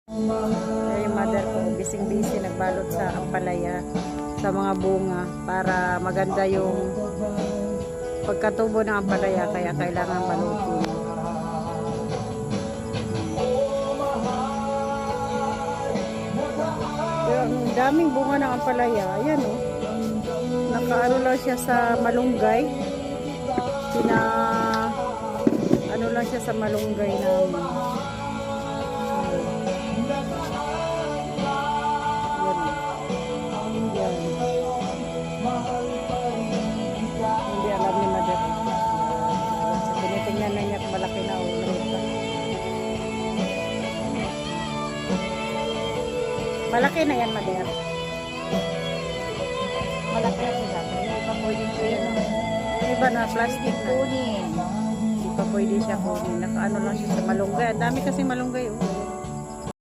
Kaya yung mother ko, bising-busy nagbalot sa ampalaya, sa mga bunga, para maganda yung pagkatubo ng ampalaya, kaya kailangan balutin. Pero ang daming bunga ng ampalaya, ayan o. Nakaano lang siya sa malunggay. Ano lang siya sa malunggay namin. Hindi alam ni Mother. So, tinitingnan na niya kung malaki na o maliit pa. Malaki na yan, Mother. Malaki na siya. Hindi pa pwede siya yan. Yung iba na plastic na. Hindi pa pwede siya kunin. Nakaano lang siya sa malunggay. Ang dami kasi malunggay. Oh.